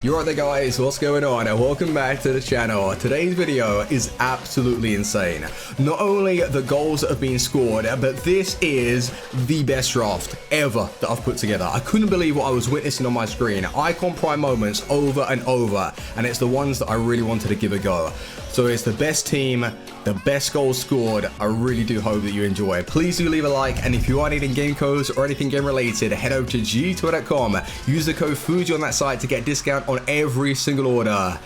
You're right there guys, what's going on and welcome back to the channel. Today's video is absolutely insane. Not only the goals that have been scored, but this is the best draft ever that I've put together. I couldn't believe what I was witnessing on my screen. Icon prime moments over and over, and it's the ones that I really wanted to give a go. So it's the best team, the best goals scored. I really do hope that you enjoy. Please do leave a like, and if you are needing game codes or anything game related, head over to gtour.com. Use the code FUJI on that site to get a discount on every single order.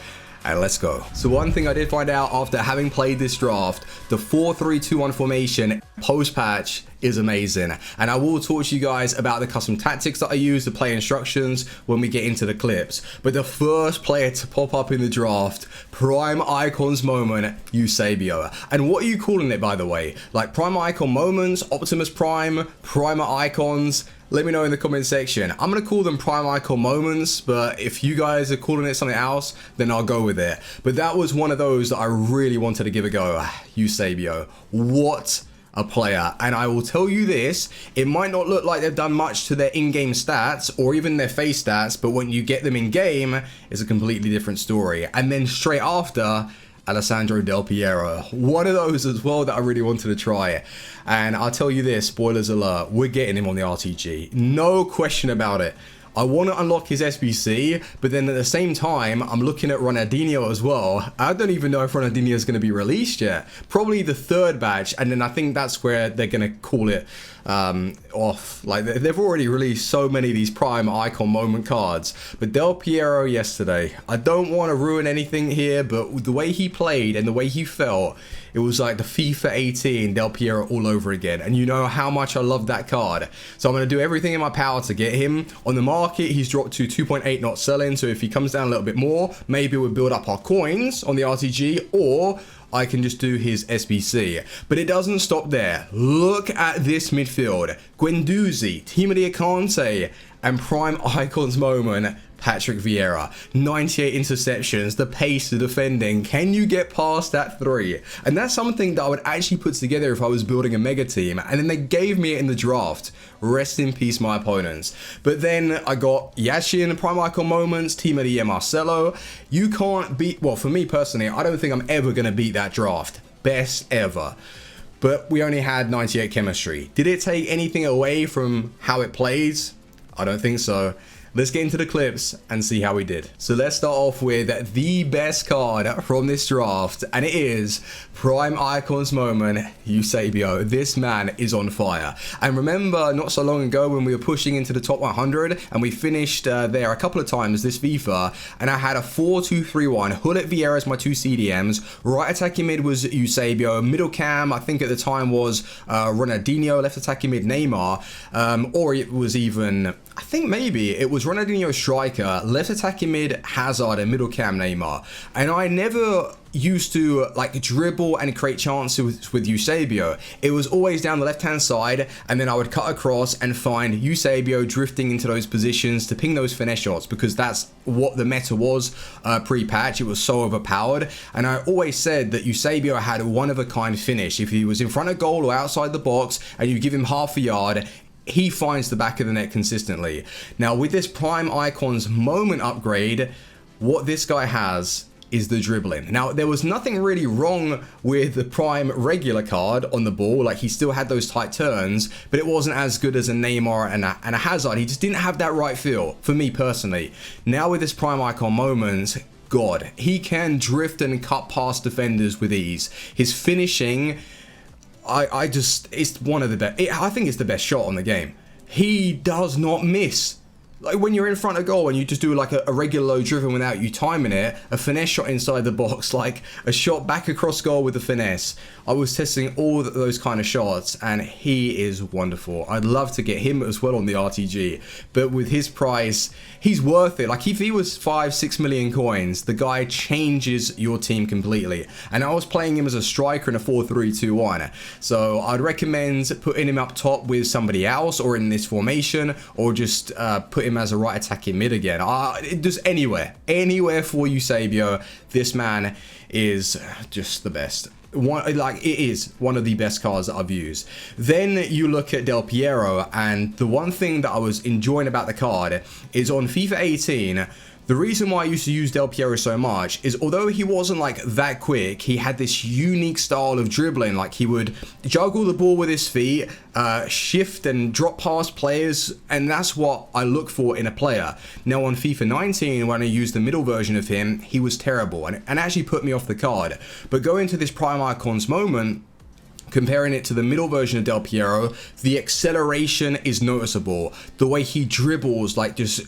And let's go. So one thing I did find out after having played this draft, the 4-3-2-1 formation post-patch is amazing. And I will talk to you guys about the custom tactics that I use, the play instructions when we get into the clips. But the first player to pop up in the draft, prime icons moment, Eusebio. And what are you calling it, by the way? Like prime icon moments, Optimus Prime, primer icons? Let me know in the comment section. I'm going to call them prime icon moments, but if you guys are calling it something else, then I'll go with it. But that was one of those that I really wanted to give a go. Eusebio, what a player. And I will tell you this, it might not look like they've done much to their in-game stats or even their face stats, but when you get them in game, it's a completely different story. And then straight after, Alessandro Del Piero, one of those as well that I really wanted to try. And I'll tell you this, spoilers alert, we're getting him on the RTG, no question about it. I want to unlock his SBC, but then at the same time, I'm looking at Ronaldinho as well. I don't even know if Ronaldinho is going to be released yet. Probably the third batch, and then I think that's where they're going to call it off. Like, they've already released so many of these prime icon moment cards. But Del Piero yesterday, I don't want to ruin anything here, but the way he played and the way he felt, it was like the FIFA 18 Del Piero all over again. And you know how much I love that card. So I'm going to do everything in my power to get him. On the market, he's dropped to 2.8 not selling. So if he comes down a little bit more, maybe we'll build up our coins on the RTG, or I can just do his SBC. But it doesn't stop there. Look at this midfield. Guendouzi, Timothy Kante, and prime icons moment, Patrick Vieira. 98 interceptions, the pace, the defending. Can you get past that 3? And that's something that I would actually put together if I was building a mega team. And then they gave me it in the draft. Rest in peace, my opponents. But then I got Yashin, prime icon moments, Team of the Year Marcelo. You can't beat, well, for me personally, I don't think I'm ever going to beat that draft. Best ever. But we only had 98 chemistry. Did it take anything away from how it plays? I don't think so. Let's get into the clips and see how we did. So let's start off with the best card from this draft, and it is prime icons moment, Eusebio. This man is on fire. And remember not so long ago when we were pushing into the top 100 and we finished there a couple of times this FIFA, and I had a 4-2-3-1, Hullet Vieira as my 2 CDMs, right attacking mid was Eusebio, middle cam I think at the time was Ronaldinho, left attacking mid Neymar, or it was even, I think maybe it was Ronaldinho striker, left attacking mid Hazard, and middle cam Neymar. And I never used to like dribble and create chances with Eusebio. It was always down the left hand side, and then I would cut across and find Eusebio drifting into those positions to ping those finesse shots, because that's what the meta was pre-patch. It was so overpowered, and I always said that Eusebio had a one-of-a-kind finish. If he was in front of goal or outside the box and you give him half a yard, he finds the back of the net consistently. Now with this prime icons moment upgrade, what this guy has is the dribbling. Now there was nothing really wrong with the prime regular card on the ball, like he still had those tight turns, but it wasn't as good as a Neymar and a Hazard. He just didn't have that right feel for me personally. Now with this prime icon moments, God, he can drift and cut past defenders with ease. His finishing, I just, it's one of the best. I think it's the best shot on the game. He does not miss. Like when you're in front of goal and you just do like a regular low driven without you timing it, a finesse shot inside the box, like a shot back across goal with a finesse. I was testing all those kind of shots, and he is wonderful. I'd love to get him as well on the RTG, but with his price, he's worth it. Like if he was 5-6 million coins, the guy changes your team completely. And I was playing him as a striker in a 4-3-2-1. So I'd recommend putting him up top with somebody else, or in this formation, or just put him as a right attacking mid again. Just anywhere for Eusebio. This man is just the best. It is one of the best cards that I've used. Then you look at Del Piero, and the one thing that I was enjoying about the card is on FIFA 18, The reason why I used to use Del Piero so much is although he wasn't like that quick, he had this unique style of dribbling. Like he would juggle the ball with his feet, shift and drop past players, and that's what I look for in a player. Now on FIFA 19, when I used the middle version of him, he was terrible and actually put me off the card. But going to this Prime Icons moment, comparing it to the middle version of Del Piero, the acceleration is noticeable. The way he dribbles, like just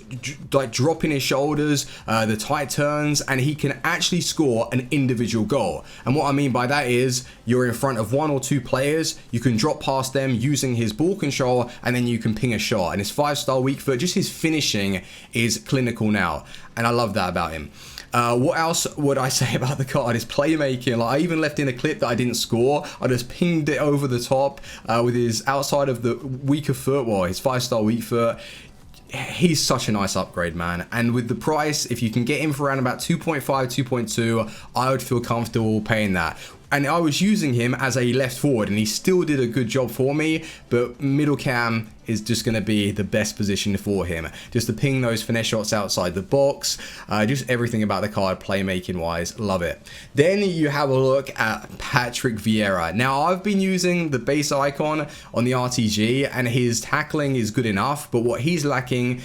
like dropping his shoulders, the tight turns, and he can actually score an individual goal. And what I mean by that is you're in front of 1 or 2 players, you can drop past them using his ball control, and then you can ping a shot. And his 5-star weak foot, just his finishing is clinical now. And I love that about him. What else would I say about the card? His playmaking. Like I even left in a clip that I didn't score. I just pinged it over the top with his outside of the weaker foot, well, his 5-star weak foot. He's such a nice upgrade, man. And with the price, if you can get him for around about 2.5, 2.2, I would feel comfortable paying that. And I was using him as a left forward, and he still did a good job for me, but middle cam is just going to be the best position for him. Just to ping those finesse shots outside the box, just everything about the card playmaking wise, love it. Then you have a look at Patrick Vieira. Now I've been using the base icon on the RTG, and his tackling is good enough, but what he's lacking,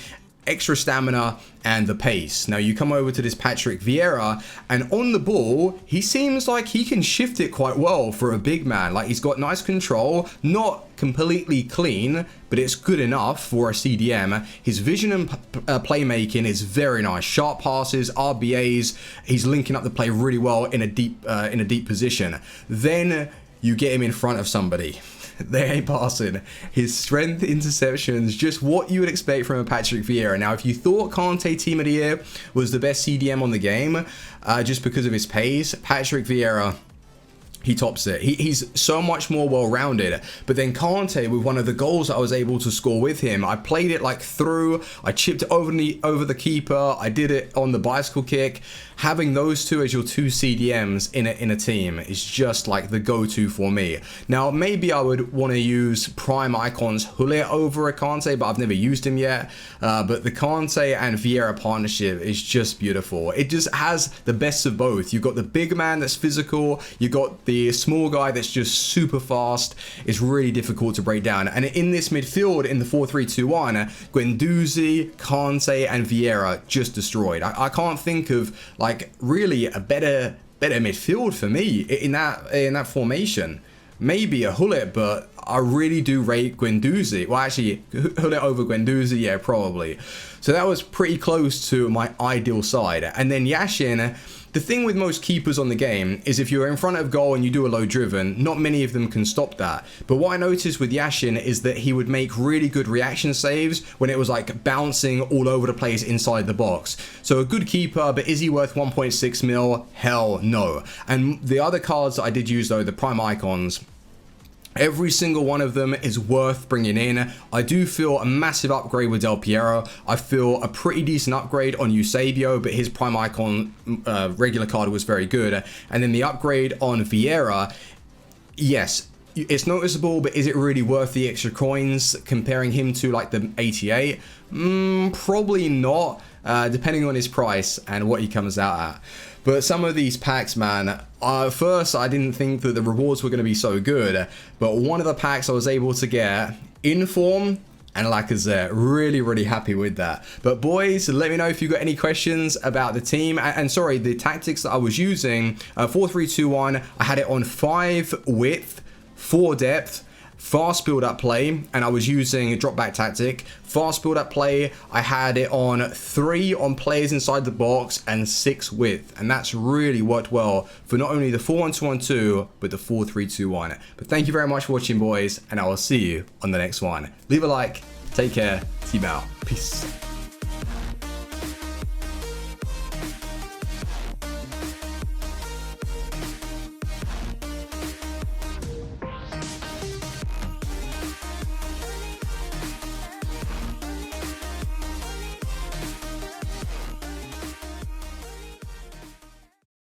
extra stamina and the pace. Now you come over to this Patrick Vieira, and on the ball he seems like he can shift it quite well for a big man. Like he's got nice control, not completely clean, but it's good enough for a CDM. His vision and playmaking is very nice. Sharp passes, RBAs. He's linking up the play really well in a deep position. Then you get him in front of somebody. They ain't passing. His strength, interceptions, just what you would expect from a Patrick Vieira. Now, if you thought Kante Team of the Year was the best CDM on the game, just because of his pace, Patrick Vieira, he tops it. He's so much more well-rounded. But then Kante, with one of the goals that I was able to score with him, I played it like through, I chipped it over the keeper, I did it on the bicycle kick. Having those two as your 2 CDMs in a team is just like the go-to for me. Now, maybe I would want to use Prime Icons Hullet over a Kante, but I've never used him yet. But the Kante and Vieira partnership is just beautiful. It just has the best of both. You've got the big man that's physical, you've got the small guy that's just super fast. It's really difficult to break down. And in this midfield, in the 4-3-2-1, Guendouzi, Kante, and Vieira just destroyed. I can't think of like really a better midfield for me in that formation. Maybe a Hullet, but I really do rate Guendouzi. Well, actually, Hullet over Guendouzi, yeah, probably. So that was pretty close to my ideal side. And then Yashin, the thing with most keepers on the game is if you're in front of goal and you do a low driven, not many of them can stop that. But what I noticed with Yashin is that he would make really good reaction saves when it was like bouncing all over the place inside the box. So a good keeper, but is he worth 1.6 mil? Hell no. And the other cards that I did use though, the Prime Icons, every single one of them is worth bringing in. I do feel a massive upgrade with Del Piero. I feel a pretty decent upgrade on Eusebio, but his Prime Icon regular card was very good. And then the upgrade on Vieira, yes, it's noticeable, but is it really worth the extra coins comparing him to like the 88? Probably not, depending on his price and what he comes out at. But some of these packs, man, first I didn't think that the rewards were going to be so good, but one of the packs I was able to get, Inform and Lacazette, really happy with that. But boys, let me know if you got any questions about the team, and sorry, the tactics that I was using. 4-3-2-1, I had it on 5 width, 4 depth, fast build up play, and I was using a drop back tactic. Fast build up play, I had it on 3 on players inside the box and 6 width, and that's really worked well for not only the 4-1-2-1-2 but the 4-3-2-1. But thank you very much for watching, boys, and I will see you on the next one. Leave a like, take care, team out, peace.